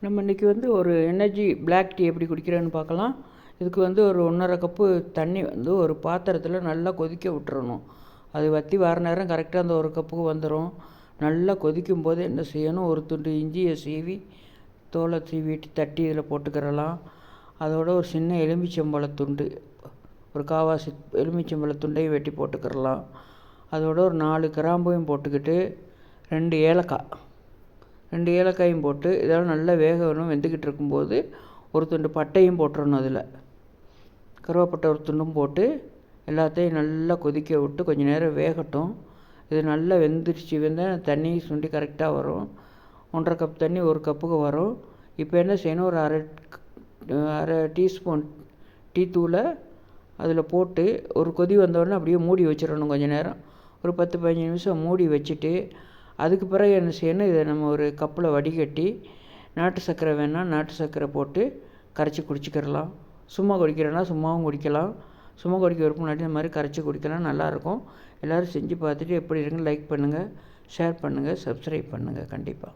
நம்ம இன்றைக்கி ஒரு எனர்ஜி பிளாக் டீ எப்படி குடிக்கிறேன்னு பார்க்கலாம். இதுக்கு ஒரு 1½ கப்பு தண்ணி ஒரு பாத்திரத்தில் நல்லா கொதிக்க விட்டுறணும். அது வற்றி வர நேரம் கரெக்டாக அந்த 1 கப்புக்கு வந்துடும். நல்லா கொதிக்கும் போது என்ன செய்யணும், ஒரு துண்டு இஞ்சியை சீவி தோலை சீவிட்டு தட்டி இதில் போட்டுக்கிறலாம். அதோட ஒரு சின்ன எலுமிச்சம்பழத்துண்டு, ஒரு காவாசி எலுமிச்சம்பழத்துண்டையும் வெட்டி போட்டுக்கிறலாம். அதோட ஒரு 4 கிராம்பையும் போட்டுக்கிட்டு 2 ஏலக்காயும் போட்டு இதெல்லாம் நல்லா வேக வேணும். வெந்துக்கிட்டு இருக்கும்போது ஒரு துண்டு பட்டையும் போட்டுறணும். அதில் கருவேப்பட்டை ஒரு துண்டும் போட்டு எல்லாத்தையும் நல்லா கொதிக்க விட்டு கொஞ்சம் நேரம் வேகட்டும். இது நல்லா வெந்துருச்சு. வெந்தால் தண்ணி சுண்டி கரெக்டாக வரும். 1½ கப் தண்ணி 1 கப்புக்கு வரும். இப்போ என்ன செய்யணும், ஒரு அரை டீஸ்பூன் டீ தூளை அதில் போட்டு ஒரு கொதி வந்தோடனே அப்படியே மூடி வச்சிடணும். கொஞ்சம் நேரம் ஒரு 10-15 நிமிஷம் மூடி வச்சுட்டு அதுக்கு பிறகு என்ன செய்யணும், இதை நம்ம ஒரு கப்பில் வடிகட்டி நாட்டு சர்க்கரை வேணால் நாட்டு சர்க்கரை போட்டு கரைச்சி குடிச்சிக்கிறலாம். சும்மா குடிக்கிறேன்னா சும்மாவும் குடிக்கலாம். சும்மா குடிக்க முன்னாடி இந்த மாதிரி கரைச்சி குடிக்கலாம், நல்லாயிருக்கும். எல்லோரும் செஞ்சு பார்த்துட்டு எப்படி இருக்குன்னு லைக் பண்ணுங்கள், ஷேர் பண்ணுங்கள், சப்ஸ்கிரைப் பண்ணுங்கள் கண்டிப்பாக.